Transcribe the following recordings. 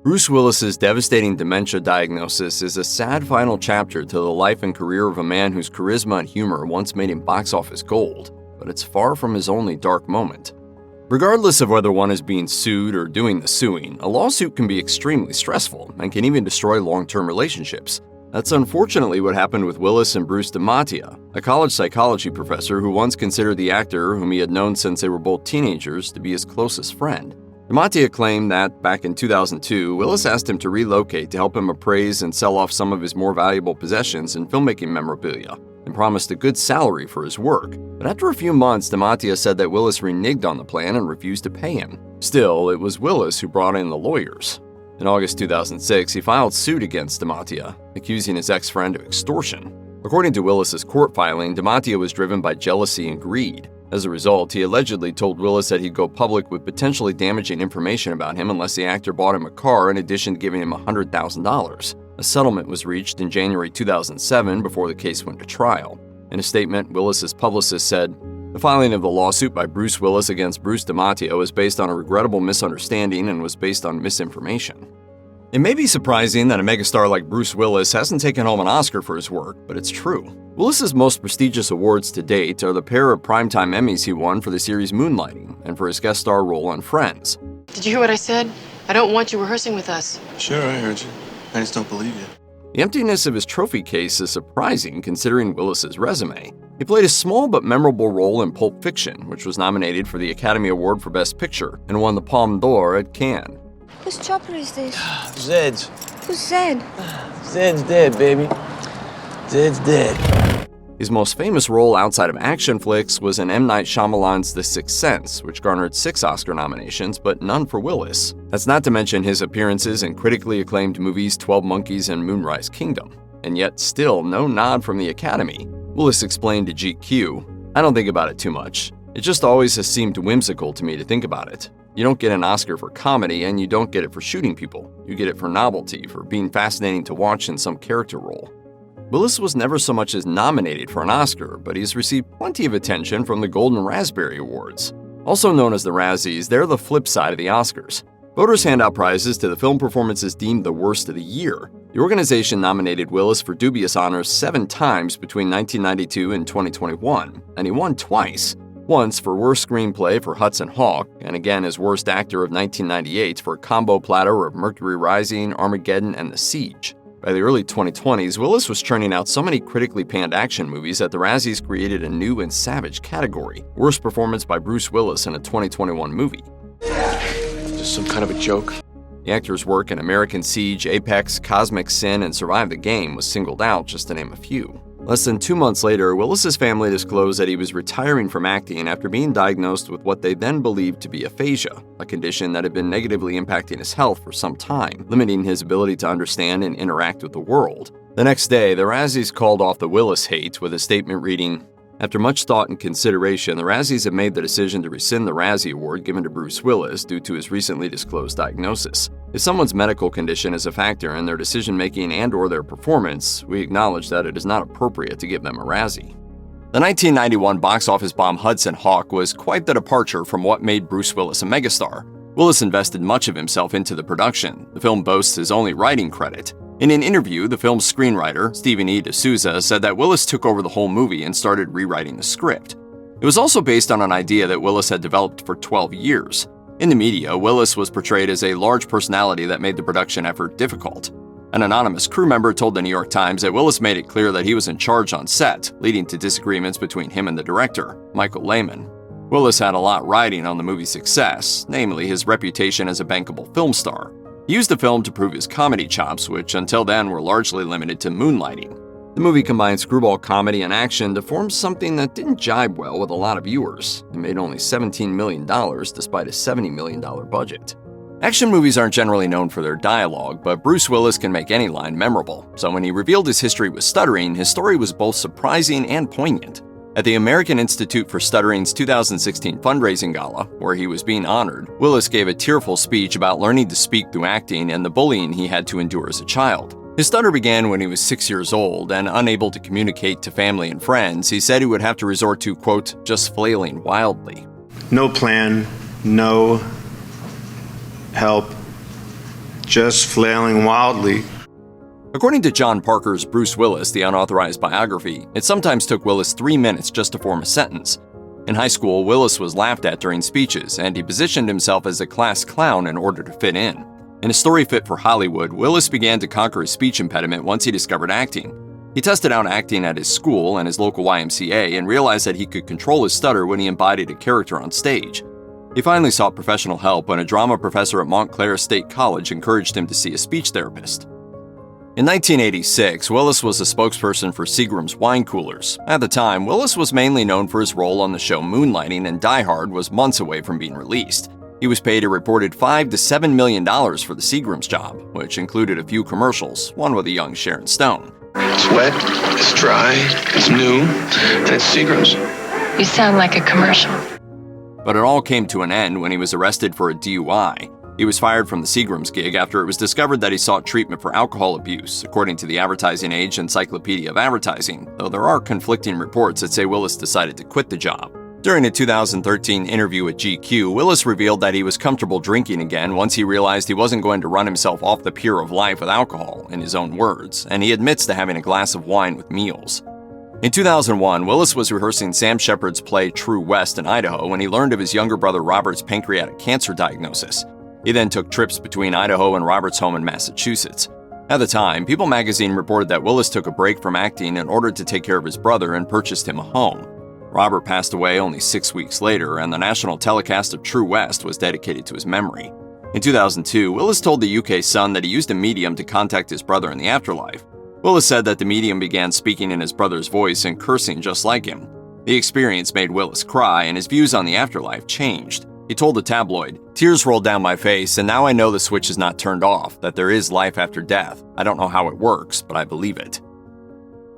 Bruce Willis's devastating dementia diagnosis is a sad final chapter to the life and career of a man whose charisma and humor once made him box office gold, but it's far from his only dark moment. Regardless of whether one is being sued or doing the suing, a lawsuit can be extremely stressful and can even destroy long-term relationships. That's unfortunately what happened with Willis and Bruce DiMattia, a college psychology professor who once considered the actor, whom he had known since they were both teenagers, to be his closest friend. DiMattia claimed that, back in 2002, Willis asked him to relocate to help him appraise and sell off some of his more valuable possessions and filmmaking memorabilia, and promised a good salary for his work. But after a few months, DiMattia said that Willis reneged on the plan and refused to pay him. Still, it was Willis who brought in the lawyers. In August 2006, he filed suit against DiMattia, accusing his ex-friend of extortion. According to Willis's court filing, DiMattia was driven by jealousy and greed. As a result, he allegedly told Willis that he'd go public with potentially damaging information about him unless the actor bought him a car in addition to giving him $100,000. A settlement was reached in January 2007 before the case went to trial. In a statement, Willis's publicist said, "The filing of the lawsuit by Bruce Willis against Bruce DiMattia was based on a regrettable misunderstanding and was based on misinformation." It may be surprising that a megastar like Bruce Willis hasn't taken home an Oscar for his work, but it's true. Willis's most prestigious awards to date are the pair of Primetime Emmys he won for the series Moonlighting and for his guest star role on Friends. Did you hear what I said? I don't want you rehearsing with us. Sure, I heard you. I just don't believe you. The emptiness of his trophy case is surprising considering Willis's resume. He played a small but memorable role in Pulp Fiction, which was nominated for the Academy Award for Best Picture and won the Palme d'Or at Cannes. Whose chopper is this? Zed's. Who's Zed? Zed's dead, baby. Zed's dead. His most famous role outside of action flicks was in M. Night Shyamalan's The Sixth Sense, which garnered 6 Oscar nominations, but none for Willis. That's not to mention his appearances in critically acclaimed movies 12 Monkeys and Moonrise Kingdom. And yet still no nod from the Academy. Willis explained to GQ, "I don't think about it too much. It just always has seemed whimsical to me to think about it. You don't get an Oscar for comedy, and you don't get it for shooting people. You get it for novelty, for being fascinating to watch in some character role." Willis was never so much as nominated for an Oscar, but he's received plenty of attention from the Golden Raspberry Awards. Also known as the Razzies, they're the flip side of the Oscars. Voters hand out prizes to the film performances deemed the worst of the year. The organization nominated Willis for dubious honors 7 times between 1992 and 2021, and he won twice. Once for Worst Screenplay for Hudson Hawk, and again as Worst Actor of 1998 for a combo platter of Mercury Rising, Armageddon, and The Siege. By the early 2020s, Willis was churning out so many critically panned action movies that the Razzies created a new and savage category: Worst Performance by Bruce Willis in a 2021 movie. Just some kind of a joke. The actor's work in American Siege, Apex, Cosmic Sin, and Survive the Game was singled out, just to name a few. Less than 2 months later, Willis's family disclosed that he was retiring from acting after being diagnosed with what they then believed to be aphasia, a condition that had been negatively impacting his health for some time, limiting his ability to understand and interact with the world. The next day, the Razzies called off the Willis hate with a statement reading, "After much thought and consideration, the Razzies have made the decision to rescind the Razzie Award given to Bruce Willis due to his recently disclosed diagnosis. If someone's medical condition is a factor in their decision-making and/or their performance, we acknowledge that it is not appropriate to give them a Razzie." The 1991 box office bomb Hudson Hawk was quite the departure from what made Bruce Willis a megastar. Willis invested much of himself into the production. The film boasts his only writing credit. In an interview, the film's screenwriter, Stephen E. D'Souza, said that Willis took over the whole movie and started rewriting the script. It was also based on an idea that Willis had developed for 12 years. In the media, Willis was portrayed as a large personality that made the production effort difficult. An anonymous crew member told the New York Times that Willis made it clear that he was in charge on set, leading to disagreements between him and the director, Michael Lehman. Willis had a lot riding on the movie's success, namely his reputation as a bankable film star. He used the film to prove his comedy chops, which until then were largely limited to Moonlighting. The movie combined screwball comedy and action to form something that didn't jibe well with a lot of viewers. It made only $17 million despite a $70 million budget. Action movies aren't generally known for their dialogue, but Bruce Willis can make any line memorable. So when he revealed his history with stuttering, his story was both surprising and poignant. At the American Institute for Stuttering's 2016 fundraising gala, where he was being honored, Willis gave a tearful speech about learning to speak through acting and the bullying he had to endure as a child. His stutter began when he was 6 years old, and unable to communicate to family and friends, he said he would have to resort to, quote, just flailing wildly. No plan, no help, just flailing wildly. According to John Parker's Bruce Willis, the unauthorized biography, it sometimes took Willis 3 minutes just to form a sentence. In high school, Willis was laughed at during speeches, and he positioned himself as a class clown in order to fit in. In a story fit for Hollywood, Willis began to conquer his speech impediment once he discovered acting. He tested out acting at his school and his local YMCA and realized that he could control his stutter when he embodied a character on stage. He finally sought professional help when a drama professor at Montclair State College encouraged him to see a speech therapist. In 1986, Willis was a spokesperson for Seagram's wine coolers. At the time, Willis was mainly known for his role on the show Moonlighting, and Die Hard was months away from being released. He was paid a reported $5 to $7 million for the Seagram's job, which included a few commercials, one with a young Sharon Stone. It's wet, it's dry, it's new, and it's Seagram's. You sound like a commercial. But it all came to an end when he was arrested for a DUI. He was fired from the Seagram's gig after it was discovered that he sought treatment for alcohol abuse, according to the Advertising Age Encyclopedia of Advertising, though there are conflicting reports that say Willis decided to quit the job. During a 2013 interview with GQ, Willis revealed that he was comfortable drinking again once he realized he wasn't going to run himself off the pier of life with alcohol, in his own words, and he admits to having a glass of wine with meals. In 2001, Willis was rehearsing Sam Shepard's play True West in Idaho when he learned of his younger brother Robert's pancreatic cancer diagnosis. He then took trips between Idaho and Robert's home in Massachusetts. At the time, People magazine reported that Willis took a break from acting in order to take care of his brother and purchased him a home. Robert passed away only 6 weeks later, and the national telecast of True West was dedicated to his memory. In 2002, Willis told the UK Sun that he used a medium to contact his brother in the afterlife. Willis said that the medium began speaking in his brother's voice and cursing just like him. The experience made Willis cry, and his views on the afterlife changed. He told the tabloid, "Tears rolled down my face, and now I know the switch is not turned off, that there is life after death. I don't know how it works, but I believe it."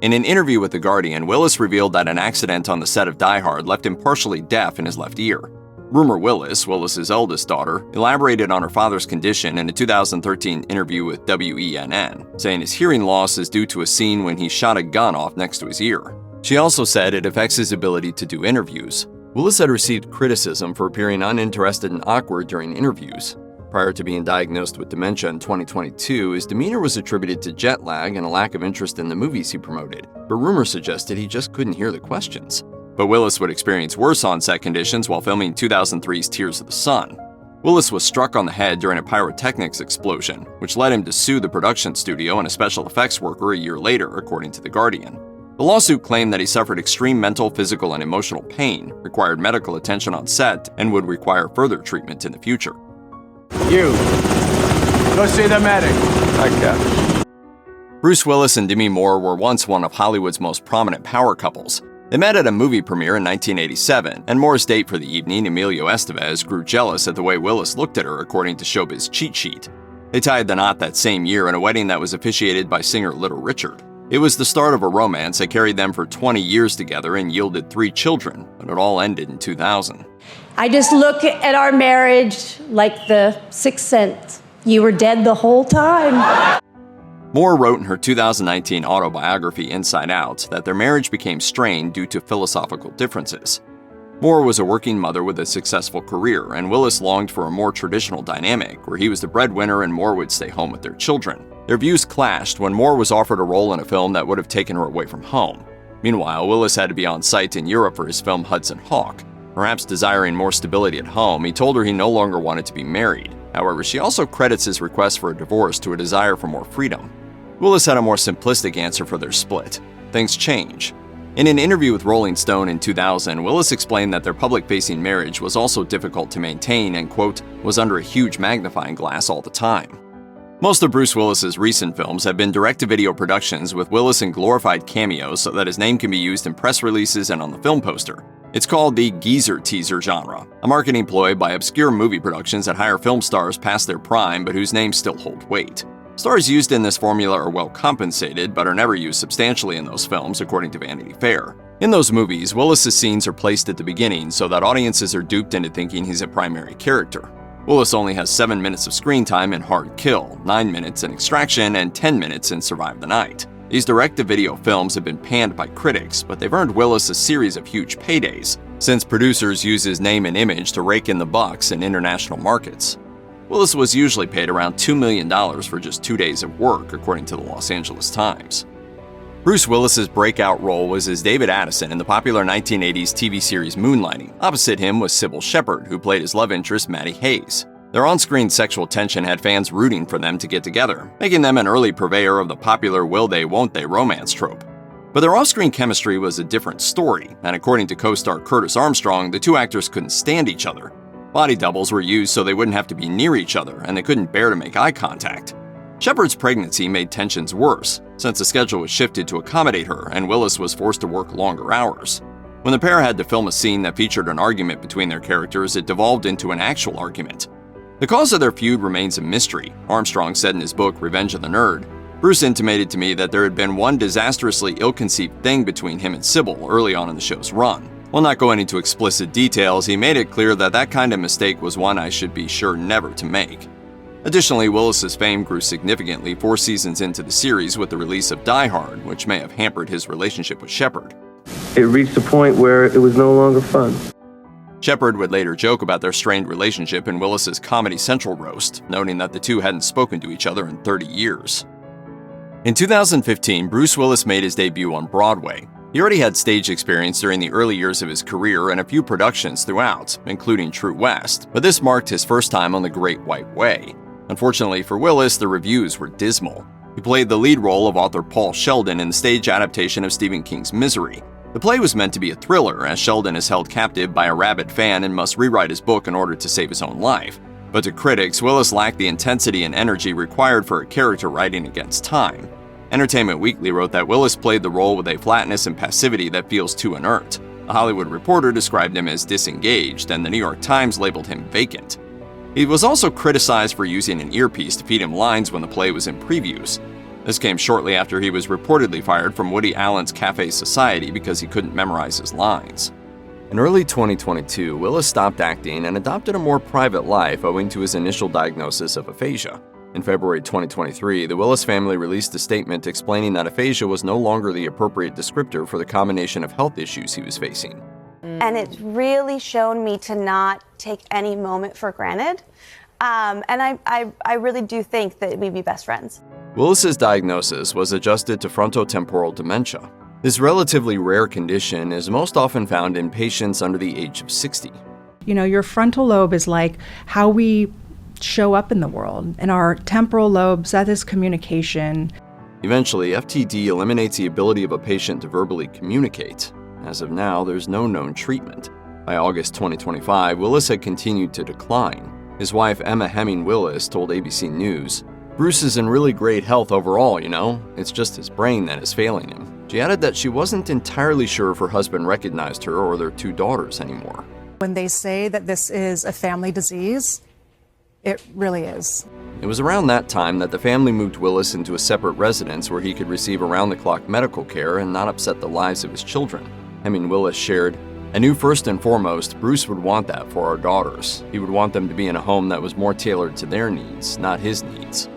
In an interview with The Guardian, Willis revealed that an accident on the set of Die Hard left him partially deaf in his left ear. Rumor Willis, Willis's eldest daughter, elaborated on her father's condition in a 2013 interview with WENN, saying his hearing loss is due to a scene when he shot a gun off next to his ear. She also said it affects his ability to do interviews. Willis had received criticism for appearing uninterested and awkward during interviews. Prior to being diagnosed with dementia in 2022, his demeanor was attributed to jet lag and a lack of interest in the movies he promoted, but rumors suggested he just couldn't hear the questions. But Willis would experience worse on-set conditions while filming 2003's Tears of the Sun. Willis was struck on the head during a pyrotechnics explosion, which led him to sue the production studio and a special effects worker a year later, according to The Guardian. The lawsuit claimed that he suffered extreme mental, physical, and emotional pain, required medical attention on set, and would require further treatment in the future. You. Go see the medic. Okay. Bruce Willis and Demi Moore were once one of Hollywood's most prominent power couples. They met at a movie premiere in 1987, and Moore's date for the evening, Emilio Estevez, grew jealous at the way Willis looked at her, according to Showbiz Cheat Sheet. They tied the knot that same year in a wedding that was officiated by singer Little Richard. It was the start of a romance that carried them for 20 years together and yielded 3 children, but it all ended in 2000. I just look at our marriage like the Sixth Sense. You were dead the whole time. Moore wrote in her 2019 autobiography Inside Out that their marriage became strained due to philosophical differences. Moore was a working mother with a successful career, and Willis longed for a more traditional dynamic where he was the breadwinner and Moore would stay home with their children. Their views clashed when Moore was offered a role in a film that would have taken her away from home. Meanwhile, Willis had to be on site in Europe for his film Hudson Hawk. Perhaps desiring more stability at home, he told her he no longer wanted to be married. However, she also credits his request for a divorce to a desire for more freedom. Willis had a more simplistic answer for their split. Things change. In an interview with Rolling Stone in 2000, Willis explained that their public-facing marriage was also difficult to maintain and, quote, was under a huge magnifying glass all the time. Most of Bruce Willis's recent films have been direct-to-video productions with Willis in glorified cameos so that his name can be used in press releases and on the film poster. It's called the geezer teaser genre, a marketing ploy by obscure movie productions that hire film stars past their prime but whose names still hold weight. Stars used in this formula are well compensated but are never used substantially in those films, according to Vanity Fair. In those movies, Willis's scenes are placed at the beginning so that audiences are duped into thinking he's a primary character. Willis only has 7 minutes of screen time in Hard Kill, 9 minutes in Extraction, and 10 minutes in Survive the Night. These direct-to-video films have been panned by critics, but they've earned Willis a series of huge paydays, since producers use his name and image to rake in the bucks in international markets. Willis was usually paid around $2 million for just 2 days of work, according to the Los Angeles Times. Bruce Willis's breakout role was as David Addison in the popular 1980s TV series Moonlighting. Opposite him was Cybil Shepherd, who played his love interest Maddie Hayes. Their on-screen sexual tension had fans rooting for them to get together, making them an early purveyor of the popular will they, won't they romance trope. But their off-screen chemistry was a different story, and according to co-star Curtis Armstrong, the two actors couldn't stand each other. Body doubles were used so they wouldn't have to be near each other, and they couldn't bear to make eye contact. Shepherd's pregnancy made tensions worse, since the schedule was shifted to accommodate her and Willis was forced to work longer hours. When the pair had to film a scene that featured an argument between their characters, it devolved into an actual argument. The cause of their feud remains a mystery, Armstrong said in his book Revenge of the Nerd. Bruce intimated to me that there had been one disastrously ill-conceived thing between him and Cybil early on in the show's run. While not going into explicit details, he made it clear that that kind of mistake was one I should be sure never to make. Additionally, Willis's fame grew significantly 4 seasons into the series with the release of Die Hard, which may have hampered his relationship with Shepherd. It reached a point where it was no longer fun. Shepherd would later joke about their strained relationship in Willis's Comedy Central roast, noting that the two hadn't spoken to each other in 30 years. In 2015, Bruce Willis made his debut on Broadway. He already had stage experience during the early years of his career and a few productions throughout, including True West, but this marked his first time on The Great White Way. Unfortunately for Willis, the reviews were dismal. He played the lead role of author Paul Sheldon in the stage adaptation of Stephen King's Misery. The play was meant to be a thriller, as Sheldon is held captive by a rabid fan and must rewrite his book in order to save his own life. But to critics, Willis lacked the intensity and energy required for a character writing against time. Entertainment Weekly wrote that Willis played the role with a flatness and passivity that feels too inert. A Hollywood Reporter described him as disengaged, and the New York Times labeled him vacant. He was also criticized for using an earpiece to feed him lines when the play was in previews. This came shortly after he was reportedly fired from Woody Allen's Cafe Society because he couldn't memorize his lines. In early 2022, Willis stopped acting and adopted a more private life owing to his initial diagnosis of aphasia. In February 2023, the Willis family released a statement explaining that aphasia was no longer the appropriate descriptor for the combination of health issues he was facing. And it's really shown me to not take any moment for granted. And I really do think that we'd be best friends. Willis's diagnosis was adjusted to frontotemporal dementia. This relatively rare condition is most often found in patients under the age of 60. You know, your frontal lobe is like how we show up in the world, and our temporal lobes, that is communication. Eventually, FTD eliminates the ability of a patient to verbally communicate. As of now, there's no known treatment. By August 2025, Willis had continued to decline. His wife, Emma Hemming Willis, told ABC News, "Bruce is in really great health overall, you know? It's just his brain that is failing him." She added that she wasn't entirely sure if her husband recognized her or their 2 daughters anymore. When they say that this is a family disease, it really is. It was around that time that the family moved Willis into a separate residence where he could receive around-the-clock medical care and not upset the lives of his children. Hemming Willis shared, "I knew first and foremost Bruce would want that for our daughters. He would want them to be in a home that was more tailored to their needs, not his needs."